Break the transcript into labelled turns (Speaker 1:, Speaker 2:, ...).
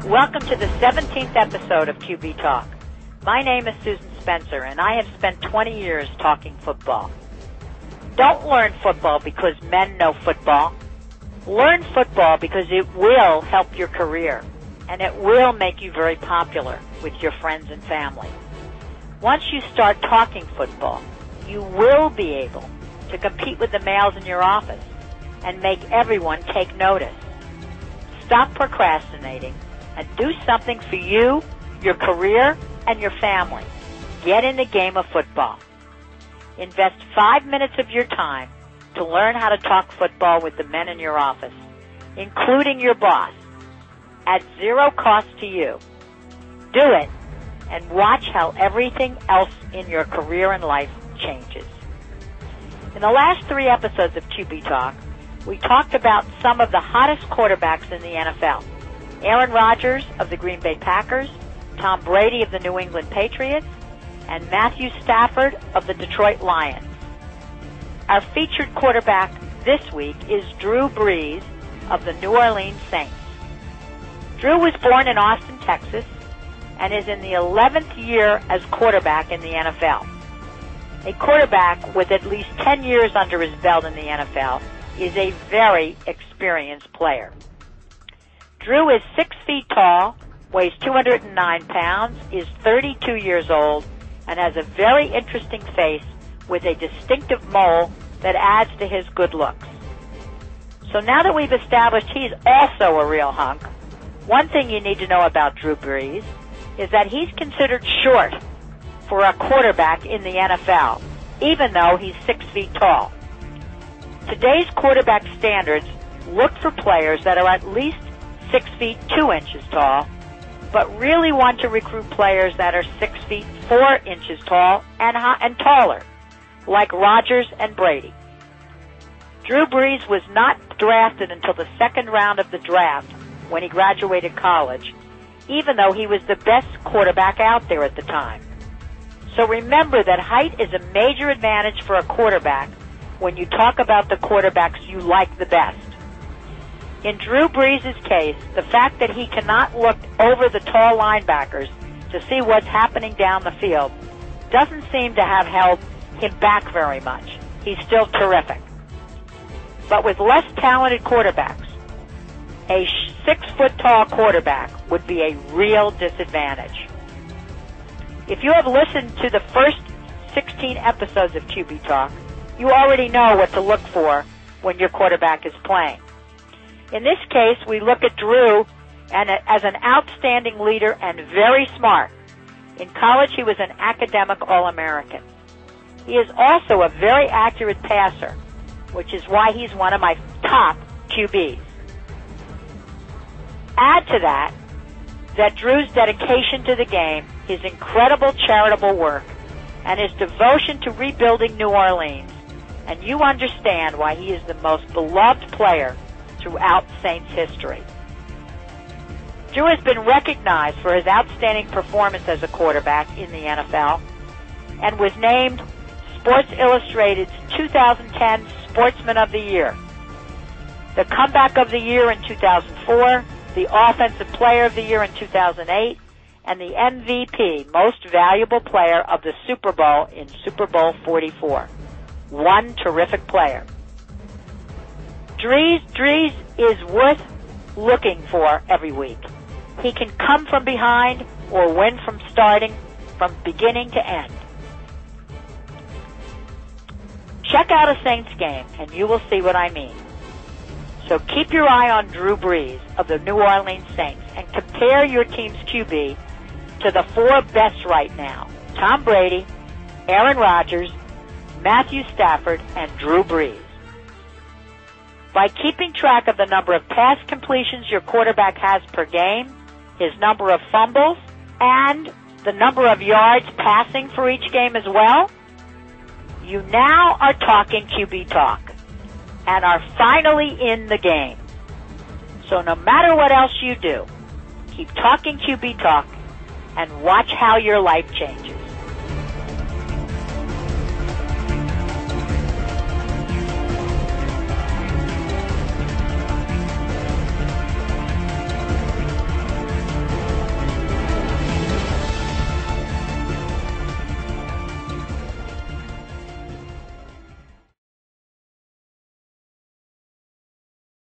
Speaker 1: Welcome to the 17th episode of QB Talk. My name is Susan Spencer, and I have spent 20 years talking football. Don't learn football because men know football. Learn football because it will help your career, and it will make you very popular with your friends and family. Once you start talking football, you will be able to compete with the males in your office and make everyone take notice. Stop procrastinating and do something for you, your career, and your family. Get in the game of football. Invest 5 minutes of your time to learn how to talk football with the men in your office, including your boss, at zero cost to you. Do it, and watch how everything else in your career and life changes. In the last 3 episodes of QB Talk, we talked about some of the hottest quarterbacks in the NFL. Aaron Rodgers of the Green Bay Packers, Tom Brady of the New England Patriots, and Matthew Stafford of the Detroit Lions. Our featured quarterback this week is Drew Brees of the New Orleans Saints. Drew was born in Austin, Texas, and is in the 11th year as quarterback in the NFL. A quarterback with at least 10 years under his belt in the NFL is a very experienced player. Drew is 6 feet tall, weighs 209 pounds, is 32 years old, and has a very interesting face with a distinctive mole that adds to his good looks. So now that we've established he's also a real hunk, one thing you need to know about Drew Brees is that he's considered short for a quarterback in the NFL, even though he's 6 feet tall. Today's quarterback standards look for players that are at least 6 feet 2 inches tall, but really want to recruit players that are 6 feet 4 inches tall and taller, like Rodgers and Brady. Drew Brees was not drafted until the second round of the draft when he graduated college, even though he was the best quarterback out there at the time. So remember that height is a major advantage for a quarterback when you talk about the quarterbacks you like the best. In Drew Brees' case, the fact that he cannot look over the tall linebackers to see what's happening down the field doesn't seem to have held him back very much. He's still terrific. But with less talented quarterbacks, a 6-foot-tall quarterback would be a real disadvantage. If you have listened to the first 16 episodes of QB Talk, you already know what to look for when your quarterback is playing. In this case, we look at Drew as an outstanding leader and very smart. In college, he was an academic All-American. He is also a very accurate passer, which is why he's one of my top QBs. Add to that Drew's dedication to the game, his incredible charitable work, and his devotion to rebuilding New Orleans, and you understand why he is the most beloved player throughout Saints history. Drew has been recognized for his outstanding performance as a quarterback in the NFL and was named Sports Illustrated's 2010 Sportsman of the Year, the Comeback of the Year in 2004, the Offensive Player of the Year in 2008, and the MVP, Most Valuable Player of the Super Bowl in Super Bowl 44. One terrific player. Drees is worth looking for every week. He can come from behind or win from starting from beginning to end. Check out a Saints game and you will see what I mean. So keep your eye on Drew Brees of the New Orleans Saints and compare your team's QB to the 4 best right now: Tom Brady, Aaron Rodgers, Matthew Stafford, and Drew Brees. By keeping track of the number of pass completions your quarterback has per game, his number of fumbles, and the number of yards passing for each game as well, you now are talking QB Talk and are finally in the game. So no matter what else you do, keep talking QB Talk and watch how your life changes.